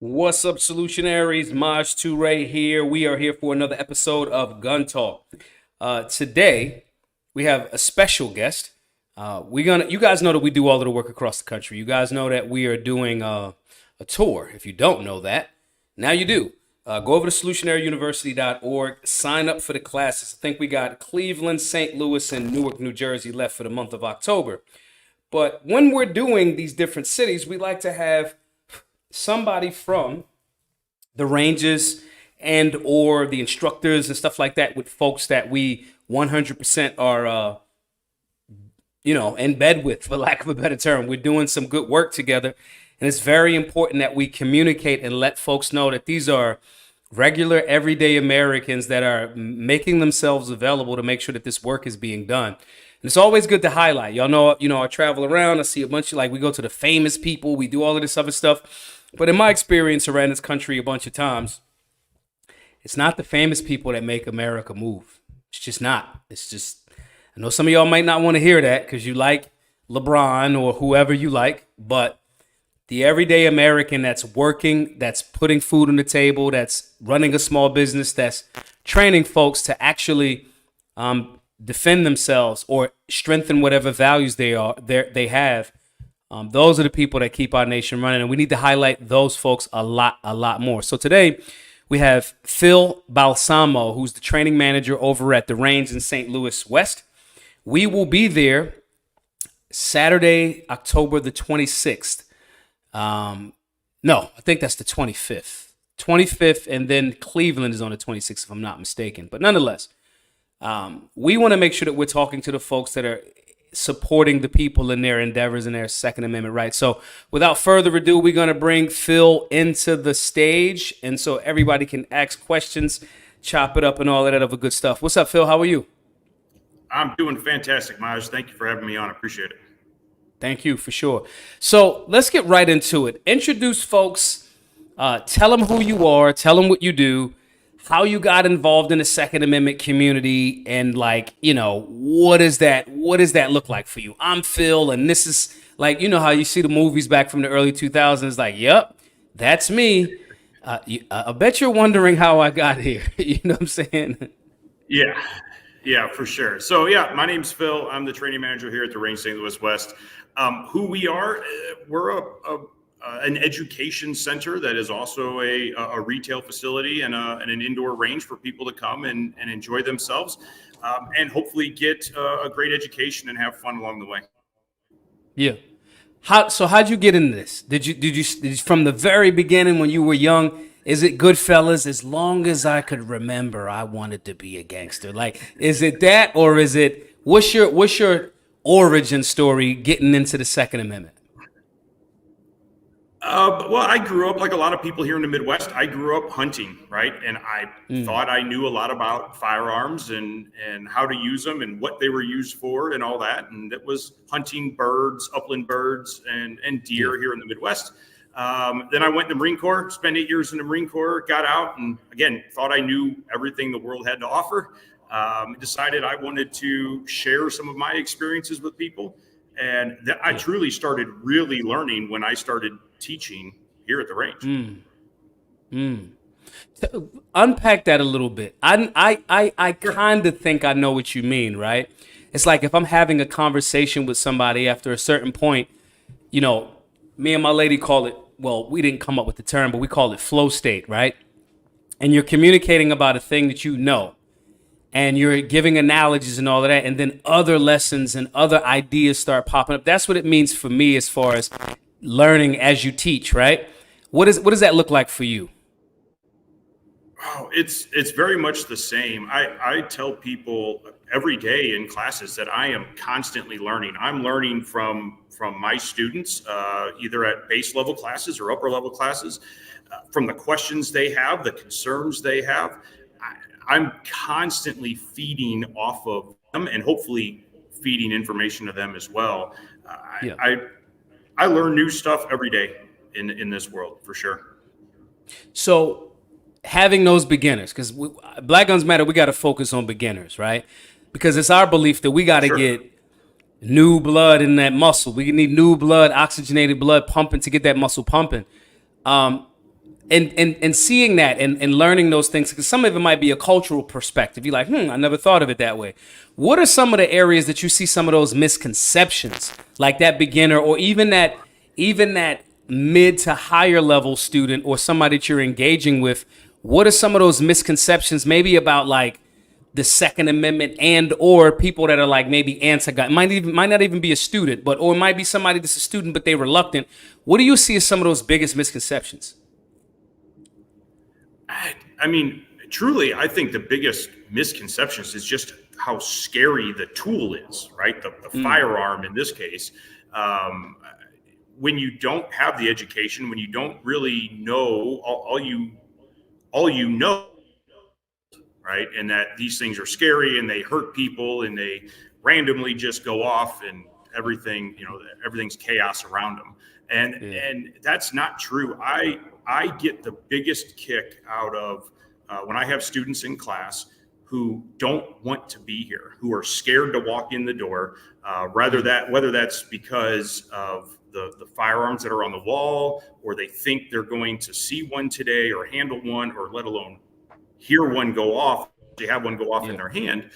What's up, solutionaries? Maj Toure here. We are here for another episode of Gun Talk. Today, we have a special guest. You guys know that we do all of the work across the country. You guys know that we are doing a tour. If you don't know that, now you do. Go over to solutionaryuniversity.org, sign up for the classes. I think we got Cleveland, St. Louis, and Newark, New Jersey left for the month of October. But when we're doing these different cities, we like to have somebody from the ranges and or the instructors and stuff like that with folks that we 100% are in bed with, for lack of a better term. We're doing some good work together, and it's very important that we communicate and let folks know that these are regular everyday Americans that are making themselves available to make sure that this work is being done. And it's always good to highlight. Y'all know, I travel around, I see a bunch of, we go to the famous people, we do all of this other stuff. But in my experience around this country a bunch of times, it's not the famous people that make America move. It's just not. It's just, I know some of y'all might not want to hear that because you like LeBron or whoever you like, but the everyday American that's working, that's putting food on the table, that's running a small business, that's training folks to actually defend themselves or strengthen whatever values they have. Those are the people that keep our nation running, and we need to highlight those folks a lot more. So today we have Phil Balsamo, who's the training manager over at the Range in St. Louis West. We will be there Saturday, October the 26th. No, I think that's the 25th. 25th, and then Cleveland is on the 26th, if I'm not mistaken. But nonetheless, we want to make sure that we're talking to the folks that are supporting the people in their endeavors and their Second Amendment rights. So without further ado, we're going to bring Phil into the stage, and so everybody can ask questions, chop it up, and all of that other good stuff. What's up, Phil? How are you? I'm doing fantastic, Maj. Thank you for having me on. I appreciate it. Thank you, for sure. So let's get right into it. Introduce folks, tell them who you are, tell them what you do, how you got involved in the Second Amendment community, and what does that look like for you? I'm Phil, and this is how you see the movies back from the early 2000s, yep, that's me. I bet you're wondering how I got here. You know what I'm saying? Yeah, for sure. So yeah, my name's Phil. I'm the training manager here at the Range St. Louis West. Who we are, we're an education center that is also a retail facility and an indoor range for people to come and enjoy themselves and hopefully get a great education and have fun along the way. Yeah. How'd you get into this? Did you from the very beginning when you were young? Is it Goodfellas? As long as I could remember, I wanted to be a gangster. Is it that, or is it what's your origin story getting into the Second Amendment? Well, I grew up like a lot of people here in the Midwest. I grew up hunting, right? And I thought I knew a lot about firearms and how to use them and what they were used for and all that. And it was hunting birds, upland birds, and deer here in the Midwest. Then I went in the Marine Corps, spent 8 years in the Marine Corps, got out, and again, thought I knew everything the world had to offer. Decided I wanted to share some of my experiences with people. And I truly started really learning when I started teaching here at the range. Unpack that a little bit. I kind of think I know what you mean, right? It's like if I'm having a conversation with somebody after a certain point, me and my lady call it, well, we didn't come up with the term, but we call it flow state, right? And you're communicating about a thing that you know, and you're giving analogies and all of that, and then other lessons and other ideas start popping up. That's what it means for me as far as learning as you teach, right? What does that look like for you? Oh, it's very much the same. I tell people every day in classes that I am constantly learning. I'm learning from my students, either at base level classes or upper level classes, from the questions they have, the concerns they have. I'm constantly feeding off of them and hopefully feeding information to them as well. I learn new stuff every day in this world, for sure. So having those beginners, because Black Guns Matter, we got to focus on beginners, right? Because it's our belief that we got to get new blood in that muscle. We need new blood, oxygenated blood pumping to get that muscle pumping. and seeing that and learning those things, because some of it might be a cultural perspective. You're like, I never thought of it that way. What are some of the areas that you see some of those misconceptions, like that beginner or even that mid to higher level student or somebody that you're engaging with? What are some of those misconceptions, maybe about like the Second Amendment, and or people that are like maybe anti-gun? Might not even be a student, but or it might be somebody that's a student but they're reluctant. What do you see as some of those biggest misconceptions? I mean, truly, I think the biggest misconceptions is just how scary the tool is, right? The firearm in this case. Um, when you don't have the education, when you don't really know all you know, right? And that these things are scary and they hurt people and they randomly just go off and everything, everything's chaos around them. And that's not true. I get the biggest kick out of when I have students in class who don't want to be here, who are scared to walk in the door, whether that's because of the firearms that are on the wall, or they think they're going to see one today or handle one, or let alone hear one go off, they have one go off in their hand.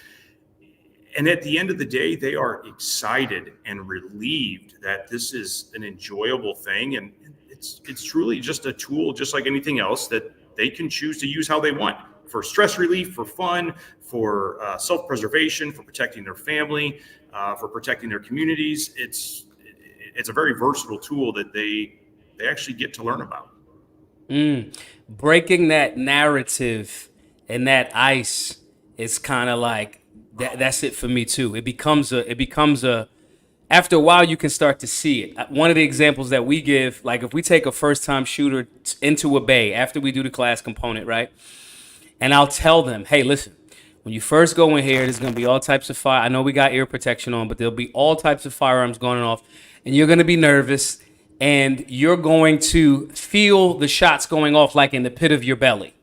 And at the end of the day, they are excited and relieved that this is an enjoyable thing. And it's truly just a tool, just like anything else, that they can choose to use how they want, for stress relief, for fun, for self-preservation, for protecting their family, for protecting their communities. It's a very versatile tool that they actually get to learn about. Breaking that narrative and that ice is kind of like that's it for me too. It becomes a after a while you can start to see it. One of the examples that we give, like if we take a first time shooter into a bay after we do the class component, right? And I'll tell them, hey, listen, when you first go in here, there's going to be all types of fire. I know we got ear protection on, but there'll be all types of firearms going off, and you're going to be nervous, and you're going to feel the shots going off like in the pit of your belly.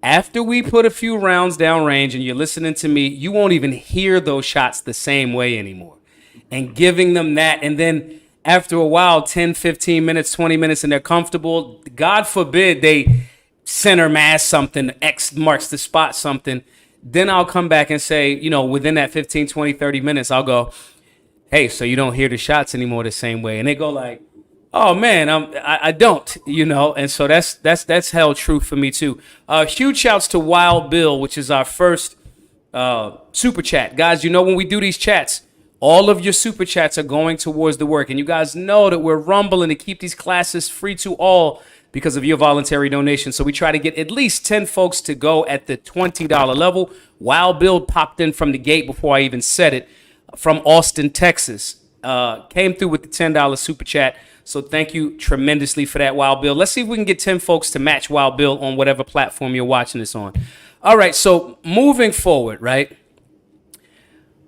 After we put a few rounds downrange and you're listening to me, you won't even hear those shots the same way anymore. And giving them that, and then after a while, 10, 15 minutes, 20 minutes, and they're comfortable, God forbid they center mass something, X marks the spot something, then I'll come back and say, within that 15, 20, 30 minutes, I'll go, hey, so you don't hear the shots anymore the same way. And they go like, oh man, I don't, and so that's held true for me too. Huge shouts to Wild Bill, which is our first super chat. Guys, when we do these chats, all of your super chats are going towards the work. And you guys know that we're rumbling to keep these classes free to all because of your voluntary donation. So we try to get at least 10 folks to go at the $20 level. Wild Bill popped in from the gate before I even said it, from Austin, Texas. Came through with the $10 super chat. So thank you tremendously for that, Wild Bill. Let's see if we can get 10 folks to match Wild Bill on whatever platform you're watching this on. All right, so moving forward, right?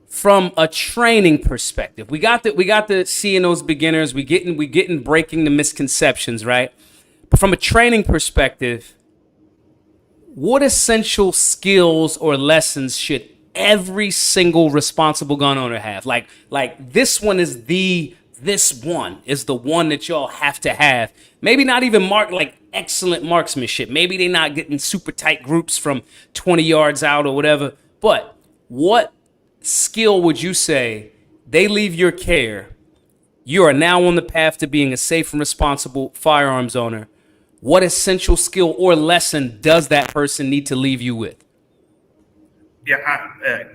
From a training perspective, we got the seeing those beginners, we getting breaking the misconceptions, right? But from a training perspective, what essential skills or lessons should every single responsible gun owner have? Like this one is the one that y'all have to have. Maybe not even like excellent marksmanship. Maybe they're not getting super tight groups from 20 yards out or whatever. But what skill would you say they leave your care? You are now on the path to being a safe and responsible firearms owner. What essential skill or lesson does that person need to leave you with? Yeah,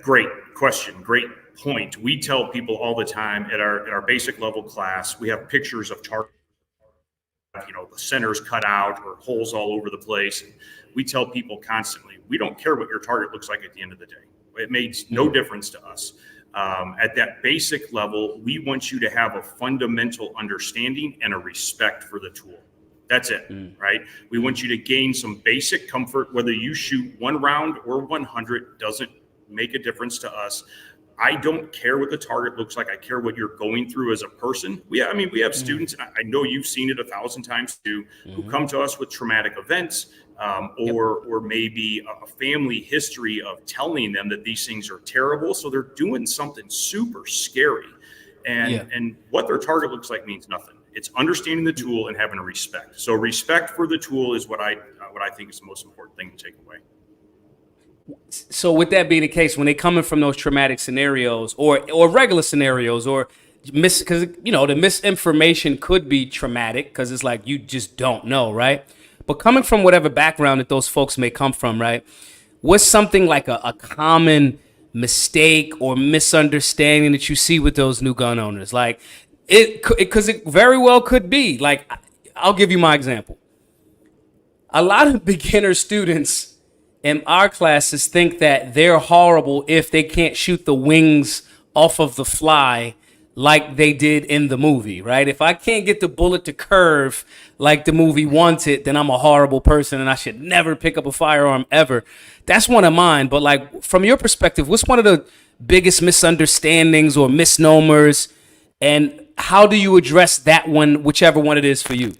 great question. Great point. We tell people all the time at our basic level class, we have pictures of targets, the centers cut out or holes all over the place. We tell people constantly, we don't care what your target looks like at the end of the day. It makes no difference to us. At that basic level, we want you to have a fundamental understanding and a respect for the tool. That's it, right? We want you to gain some basic comfort. Whether you shoot 1 round or 100 doesn't make a difference to us. I don't care what the target looks like. I care what you're going through as a person. We have students, and I know you've seen it 1,000 times too, who come to us with traumatic events, or maybe a family history of telling them that these things are terrible. So they're doing something super scary, and what their target looks like means nothing. It's understanding the tool and having a respect. So respect for the tool is what I think is the most important thing to take away. So with that being the case, when they coming from those traumatic scenarios or regular scenarios or because the misinformation could be traumatic because it's like you just don't know, right? But coming from whatever background that those folks may come from, right? What's something like a common mistake or misunderstanding that you see with those new gun owners? Like because it very well could be like, I'll give you my example. A lot of beginner students in our classes think that they're horrible if they can't shoot the wings off of the fly like they did in the movie, right? If I can't get the bullet to curve like the movie wants it, then I'm a horrible person and I should never pick up a firearm ever. That's one of mine. But like from your perspective, what's one of the biggest misunderstandings or misnomers, and how do you address that one, whichever one it is for you?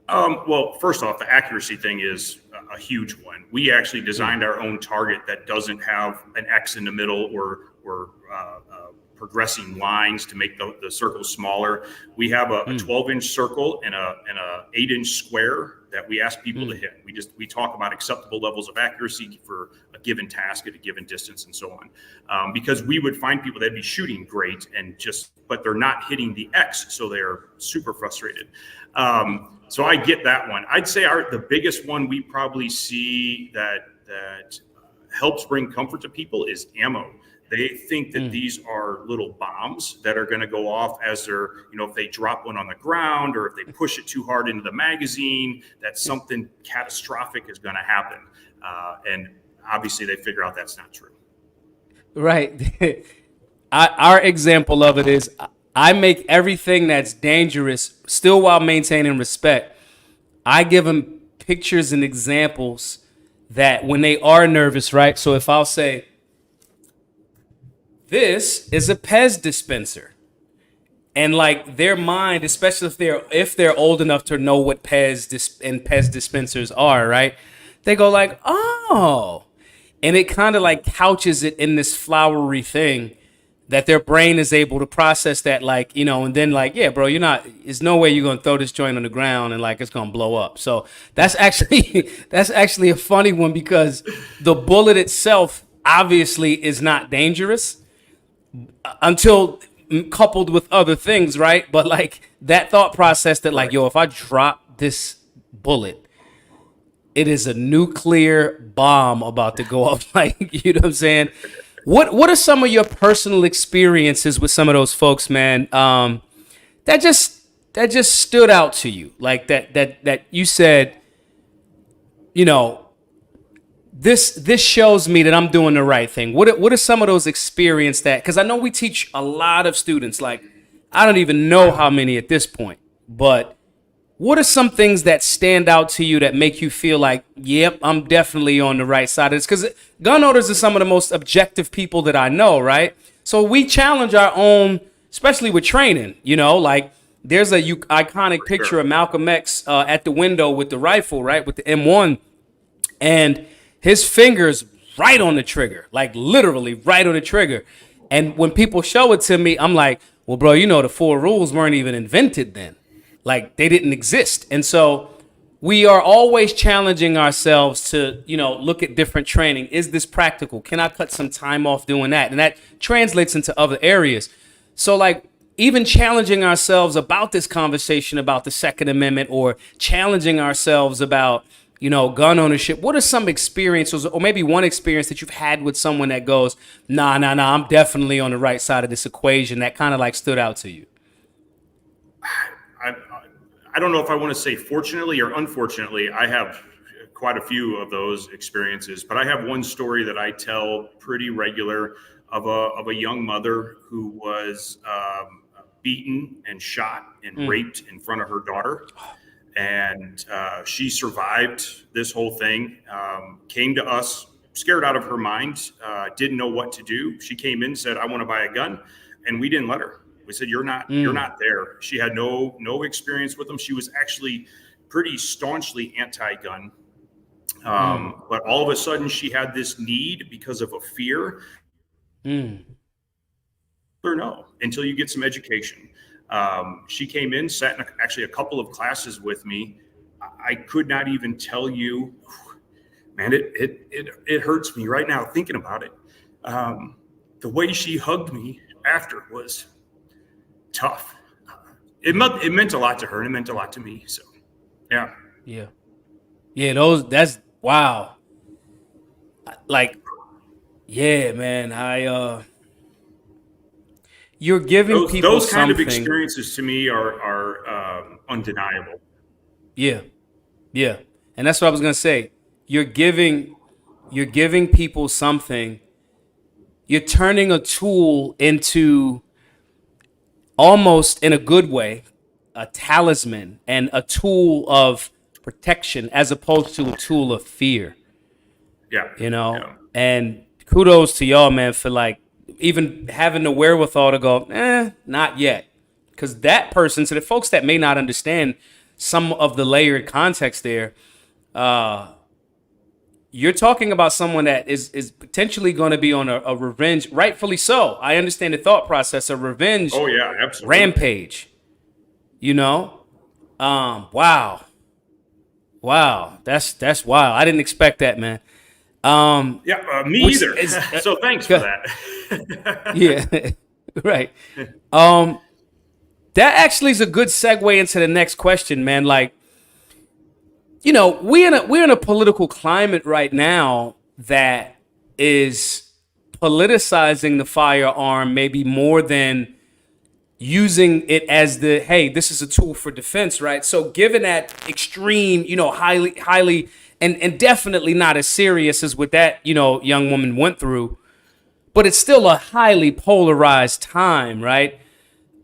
Well, first off, the accuracy thing is a huge one. We actually designed our own target that doesn't have an X in the middle or progressing lines to make the circle smaller. We have a 12-inch circle and a 8-inch square that we ask people to hit. We talk about acceptable levels of accuracy for a given task at a given distance and so on, because we would find people that'd be shooting great but they're not hitting the X, so they're super frustrated. So I get that one. I'd say the biggest one we probably see that helps bring comfort to people is ammo. They think that these are little bombs that are going to go off as they're, if they drop one on the ground or if they push it too hard into the magazine, that something catastrophic is going to happen. And obviously they figure out that's not true. Right. Our example of it is I make everything that's dangerous still while maintaining respect. I give them pictures and examples that when they are nervous, right? So if I'll say, this is a Pez dispenser. And like their mind, especially if they're old enough to know what Pez dispensers are, right? They go like, oh. And it kind of like couches it in this flowery thing that their brain is able to process that, like, and then like, yeah, bro, there's no way you're going to throw this joint on the ground and like it's going to blow up. So that's actually a funny one because the bullet itself obviously is not dangerous until coupled with other things, right? But like that thought process that like, yo, if I drop this bullet, it is a nuclear bomb about to go off. Like, you know what I'm saying? What are some of your personal experiences with some of those folks, man? That just stood out to you, like that you said, this shows me that I'm doing the right thing. What are some of those experiences that? Because I know we teach a lot of students, like I don't even know how many at this point, but what are some things that stand out to you that make you feel like, yep, I'm definitely on the right side of this? Because gun owners are some of the most objective people that I know, right? So we challenge our own, especially with training, like there's a iconic picture of Malcolm X at the window with the rifle, right, with the M1, and his fingers right on the trigger, like literally right on the trigger. And when people show it to me, I'm like, well, bro, the 4 rules weren't even invented then. Like they didn't exist. And so we are always challenging ourselves to, look at different training. Is this practical? Can I cut some time off doing that? And that translates into other areas. So like even challenging ourselves about this conversation about the Second Amendment or challenging ourselves about, gun ownership. What are some experiences or maybe one experience that you've had with someone that goes, nah, I'm definitely on the right side of this equation that kind of like stood out to you? I don't know if I want to say fortunately or unfortunately, I have quite a few of those experiences, but I have one story that I tell pretty regular of a young mother who was beaten and shot and raped in front of her daughter. And she survived this whole thing, came to us scared out of her mind, didn't know what to do. She came in, said, I want to buy a gun. And we didn't let her. We said, you're not there. She had no experience with them. She was actually pretty staunchly anti-gun. But all of a sudden she had this need because of a fear. or no until you get some education. She came in, sat in actually a couple of classes with me. I could not even tell you, man, it hurts me right now thinking about it. The way she hugged me after was tough. It meant a lot to her, and it meant a lot to me. So, yeah. Yeah. That's wow. Like, yeah, man. You're giving people Those kind of something. experiences to me are undeniable. Yeah. And that's what I was gonna say. You're giving people something. You're turning a tool into, almost in a good way, a talisman and a tool of protection as opposed to a tool of fear. Yeah. Yeah. And kudos to y'all, man, for like even having the wherewithal to go, not yet. Because that person, to the folks that may not understand some of the layered context there, you're talking about someone that is potentially going to be on a revenge, rightfully so. I understand the thought process, a revenge Oh yeah, absolutely. rampage. Wow. That's wild. I didn't expect that, man. Me either. So thanks for that. Yeah, right. That actually is a good segue into the next question, man. Like, we're in a political climate right now that is politicizing the firearm maybe more than using it as hey, this is a tool for defense, right? So given that extreme, highly and definitely not as serious as what that, young woman went through, but it's still a highly polarized time, right?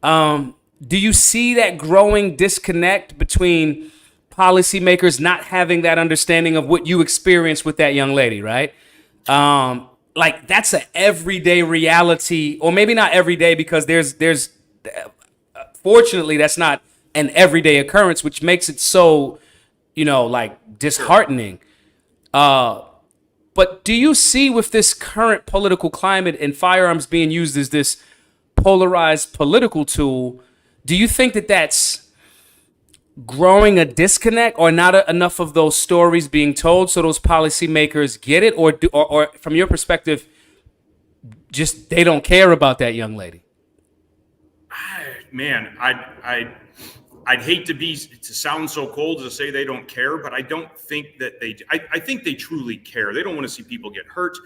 Do you see that growing disconnect between policymakers not having that understanding of what you experienced with that young lady, right? Like that's an everyday reality, or maybe not every day, because there's fortunately that's not an everyday occurrence, which makes it so, like disheartening. But do you see, with this current political climate and firearms being used as this polarized political tool, do you think that that's growing a disconnect, or not enough of those stories being told so those policymakers get it, or from your perspective, just they don't care about that young lady? Man, I'd hate to sound so cold to say they don't care, but I don't think that I think they truly care. They don't want to see people get hurt.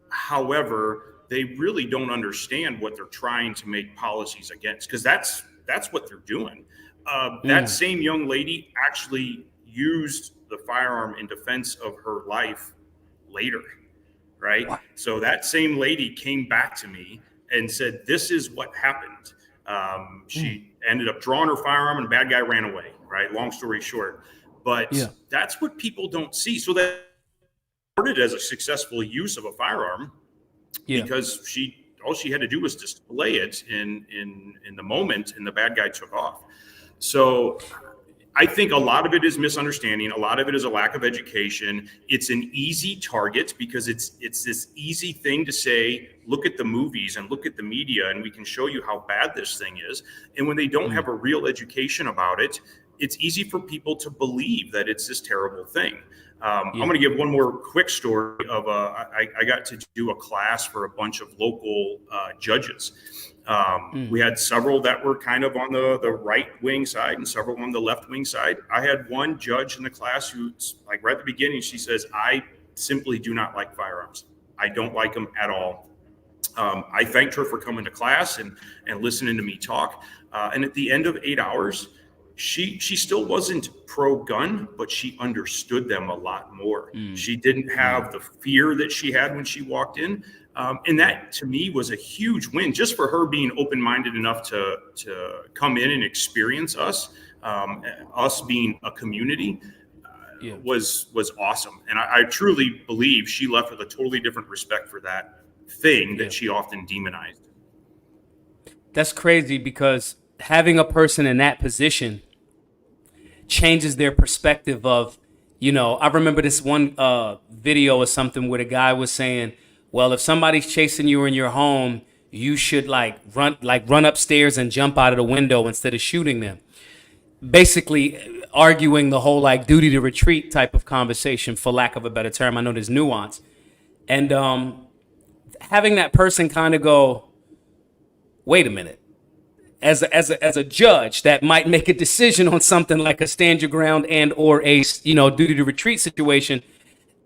However, they really don't understand what they're trying to make policies against, because that's what they're doing. That same young lady actually used the firearm in defense of her life later, right? What? So that same lady came back to me and said, this is what happened. She ended up drawing her firearm and the bad guy ran away, right? Long story short. But that's what people don't see. So that reported as a successful use of a firearm because all she had to do was display it in the moment, and the bad guy took off. So I think a lot of it is misunderstanding. A lot of it is a lack of education. It's an easy target because it's this easy thing to say, look at the movies and look at the media, and we can show you how bad this thing is. And when they don't have a real education about it, it's easy for people to believe that it's this terrible thing. I'm going to give one more quick story of I got to do a class for a bunch of local judges. We had several that were kind of on the right wing side and several on the left wing side. I had one judge in the class who, like right at the beginning, she says, I simply do not like firearms. I don't like them at all. I thanked her for coming to class and listening to me talk. And at the end of 8 hours, she still wasn't pro-gun, but she understood them a lot more. She didn't have the fear that she had when she walked in. And that, to me, was a huge win, just for her being open-minded enough to come in and experience us being a community. Was awesome. And I truly believe she left with a totally different respect for that thing that she often demonized. That's crazy, because having a person in that position changes their perspective of, I remember this one video or something where the guy was saying, well, if somebody's chasing you in your home, you should run upstairs and jump out of the window instead of shooting them. Basically arguing the whole like duty to retreat type of conversation, for lack of a better term. I know there's nuance. And having that person kind of go, wait a minute, as a judge that might make a decision on something like a stand your ground and or a duty to retreat situation,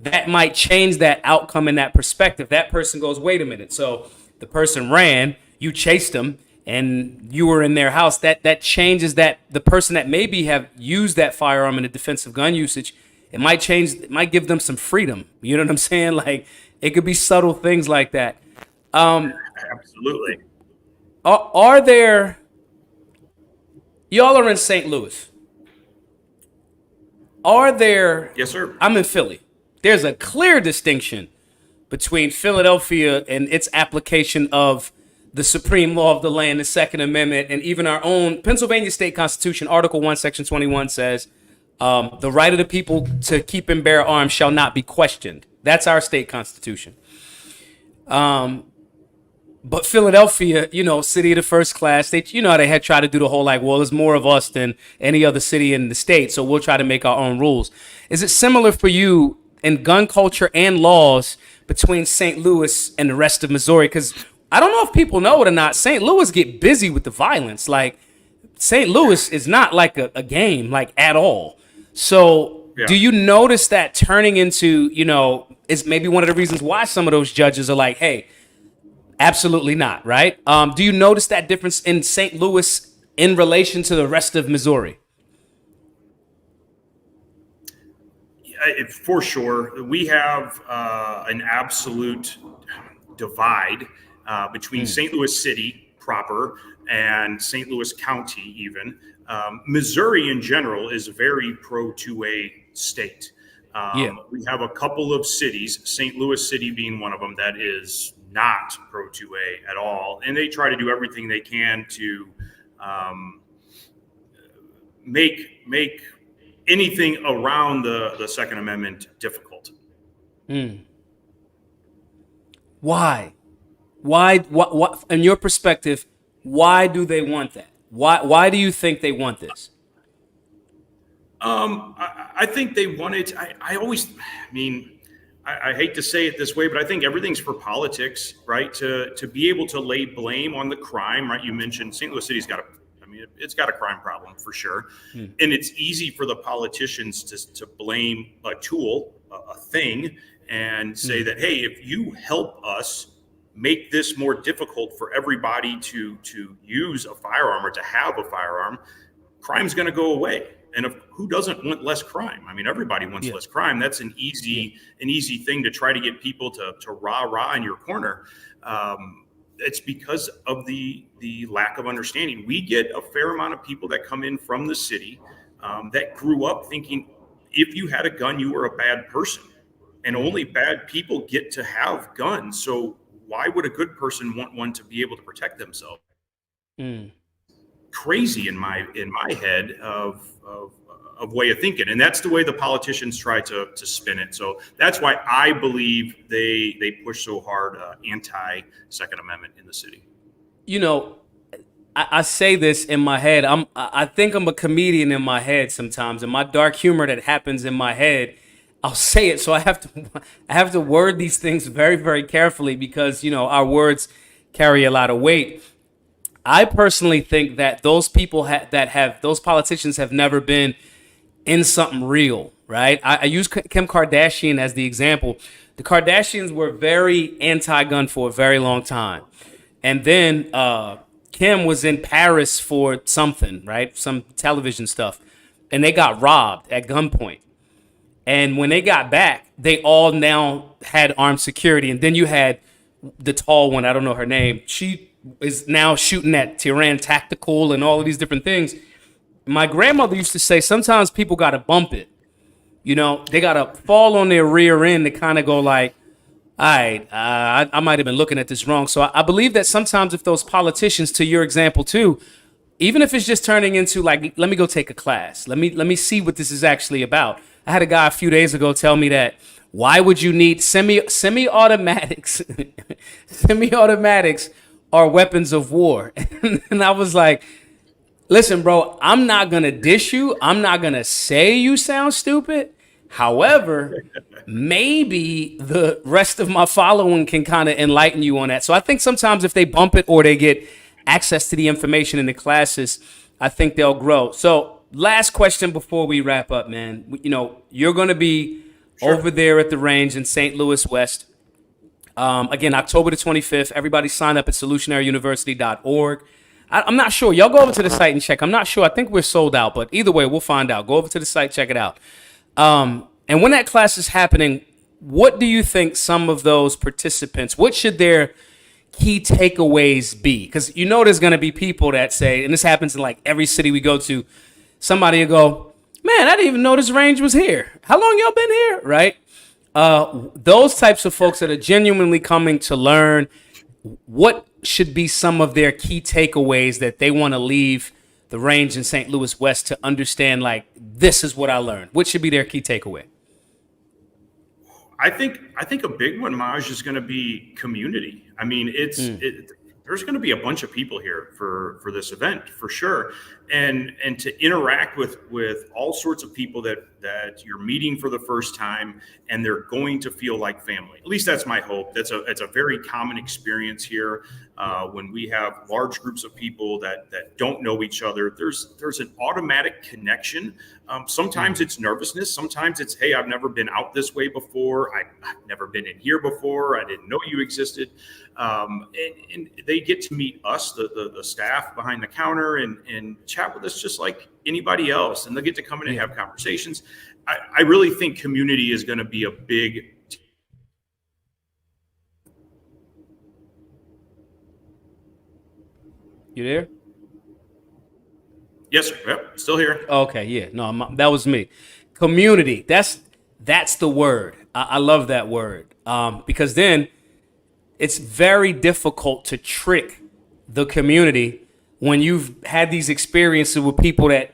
that might change that outcome and that perspective. That person goes, wait a minute, so the person ran, you chased them, and you were in their house. That changes that the person that maybe have used that firearm in a defensive gun usage, it might give them some freedom. You know what I'm saying? Like, it could be subtle things like that. Absolutely. Are there? Y'all are in St. Louis. Are there? Yes, sir. I'm in Philly. There's a clear distinction between Philadelphia and its application of the supreme law of the land, the Second Amendment, and even our own Pennsylvania State Constitution. Article 1, Section 21 says, the right of the people to keep and bear arms shall not be questioned. That's our state constitution. But Philadelphia, city of the first class, they had tried to do the whole like, well, there's more of us than any other city in the state, so we'll try to make our own rules. Is it similar for you in gun culture and laws between St. Louis and the rest of Missouri? Because I don't know if people know it or not, St. Louis get busy with the violence. Like, St. Louis is not like a game, like, at all. So do you notice that turning into, is maybe one of the reasons why some of those judges are like, hey, absolutely not, right? Do you notice that difference in St. Louis in relation to the rest of Missouri? For sure. We have an absolute divide between St. Louis City proper and St. Louis County even. Missouri in general is very pro-2A state. We have a couple of cities, St. Louis City being one of them, that is not pro-2A at all. And they try to do everything they can to make anything around the Second Amendment difficult. Why? What, in your perspective, why do they want that? Why do you think they want this? I think they want it. I hate to say it this way, but I think everything's for politics, right? To be able to lay blame on the crime, right? You mentioned St. Louis City's it's got a crime problem for sure. And it's easy for the politicians to blame a tool, a thing, and say that, hey, if you help us make this more difficult for everybody to use a firearm or to have a firearm, crime's going to go away. And who doesn't want less crime? I mean, everybody wants less crime. That's an easy thing to try to get people to rah in your corner. It's because of the lack of understanding. We get a fair amount of people that come in from the city that grew up thinking if you had a gun, you were a bad person, and only bad people get to have guns. So why would a good person want one to be able to protect themselves? Crazy in my head of way of thinking, and that's the way the politicians try to spin it. So that's why I believe they push so hard anti-Second Amendment in the city. I say this in my head. I think I'm a comedian in my head sometimes, and my dark humor that happens in my head, I'll say it. So I have to word these things very, very carefully because our words carry a lot of weight. I personally think that those people those politicians have never been in something real, right? I use Kim Kardashian as the example. The Kardashians were very anti-gun for a very long time. And then Kim was in Paris for something, right? Some television stuff. And they got robbed at gunpoint. And when they got back, they all now had armed security. And then you had the tall one, I don't know her name. She is now shooting at Tehran Tactical and all of these different things. My grandmother used to say sometimes people got to bump it. They got to fall on their rear end to kind of go like, all right, I might have been looking at this wrong. So I believe that sometimes if those politicians, to your example too, even if it's just turning into like, let me go take a class. Let me see what this is actually about. I had a guy a few days ago tell me that why would you need semi-automatics? Semi-automatics are weapons of war. And I was like, listen, bro, I'm not going to dish you. I'm not going to say you sound stupid. However, maybe the rest of my following can kind of enlighten you on that. So I think sometimes if they bump it or they get access to the information in the classes, I think they'll grow. So last question before we wrap up, man. You know, you're going to be over there at the range in St. Louis West. Again, October the 25th. Everybody sign up at solutionaryuniversity.org. I'm not sure. Y'all go over to the site and check. I'm not sure. I think we're sold out, but either way, we'll find out. Go over to the site, check it out. And when that class is happening, what do you think some of those participants, what should their key takeaways be? Because you know there's going to be people that say, and this happens in like every city we go to, somebody will go, man, I didn't even know this range was here. How long y'all been here, right? Those types of folks that are genuinely coming to learn, what should be some of their key takeaways that they want to leave the range in St. Louis West to understand, like, this is what I learned? What should be their key takeaway? I think a big one, Maj, is going to be community. I mean, there's going to be a bunch of people here for this event for sure, and to interact with all sorts of people that you're meeting for the first time, and they're going to feel like family. At least that's my hope. It's a very common experience here when we have large groups of people that don't know each other. There's an automatic connection. Sometimes it's nervousness. Sometimes it's, hey, I've never been out this way before. I've never been in here before. I didn't know you existed. And they get to meet us, the staff behind the counter, and chat with us just like anybody else. And they'll get to come in and have conversations. I really think community is going to be a big. You there? Yes, sir. Yep, still here. Okay, yeah. No, that was me. Community. That's the word. I love that word because then it's very difficult to trick the community when you've had these experiences with people that,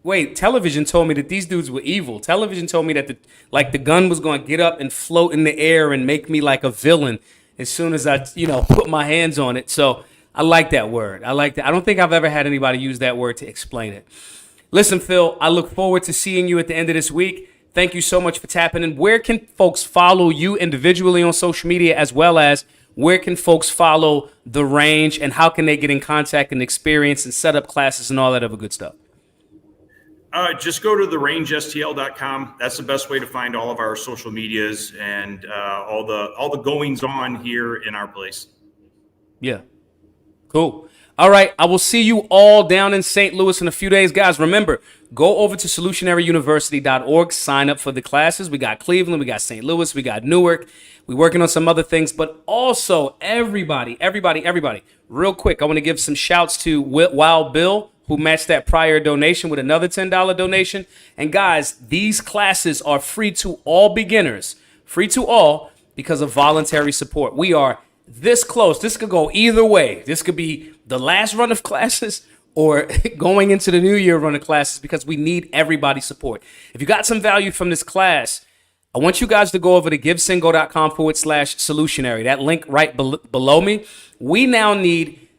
wait, television told me that these dudes were evil. Television told me that the gun was going to get up and float in the air and make me like a villain as soon as I, put my hands on it. So I like that word. I like that. I don't think I've ever had anybody use that word to explain it. Listen, Phil, I look forward to seeing you at the end of this week. Thank you so much for tapping in. Where can folks follow you individually on social media, as well as where can folks follow the range, and how can they get in contact and experience and set up classes and all that other good stuff? Just go to therangestl.com. That's the best way to find all of our social medias and all the goings on here in our place. Yeah. Cool. All right. I will see you all down in St. Louis in a few days. Guys, remember, go over to solutionaryuniversity.org. Sign up for the classes. We got Cleveland. We got St. Louis. We got Newark. We're working on some other things. But also, everybody, real quick, I want to give some shouts to Wild Bill, who matched that prior donation with another $10 donation. And guys, these classes are free to all beginners, free to all, because of voluntary support. We are this close. This could go either way. This could be the last run of classes or going into the new year run of classes, because we need everybody's support. If you got some value from this class, I want you guys to go over to givesingo.com/solutionary. That link right below me. We now need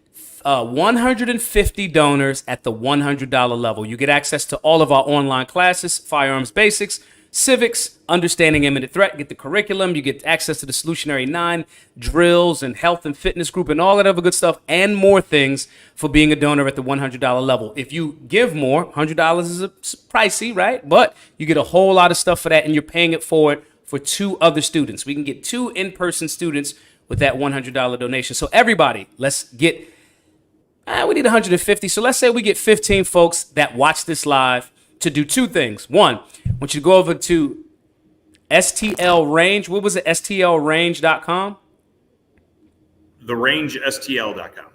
150 donors at the $100 level. You get access to all of our online classes: firearms basics, civics, understanding imminent threat, get the curriculum, you get access to the Solutionary 9 drills and health and fitness group and all that other good stuff, and more things for being a donor at the $100 level. If you give more, $100 is pricey, right? But you get a whole lot of stuff for that, and you're paying it forward for 2 other students. We can get 2 in-person students with that $100 donation. So everybody, let's get, we need 150. So let's say we get 15 folks that watch this live to do 2 things. One, I want you to go over to STL Range. What was it? STLrange.com? TheRangeSTL.com.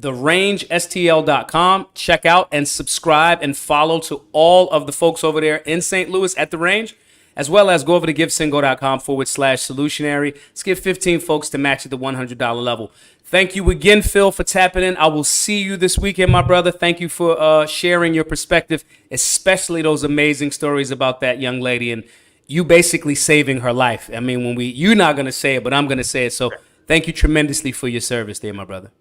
TheRangeSTL.com. Check out and subscribe and follow to all of the folks over there in St. Louis at the range, as well as go over to givesingo.com/solutionary. Let's give 15 folks to match at the $100 level. Thank you again, Phil, for tapping in. I will see you this weekend, my brother. Thank you for sharing your perspective, especially those amazing stories about that young lady and you basically saving her life. I mean, you're not going to say it, but I'm going to say it. So thank you tremendously for your service there, my brother.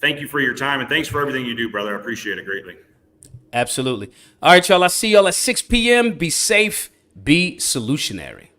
thank you for your time, and thanks for everything you do, brother. I appreciate it greatly. Absolutely. All right, y'all. I'll see y'all at 6 p.m. Be safe, be solutionary.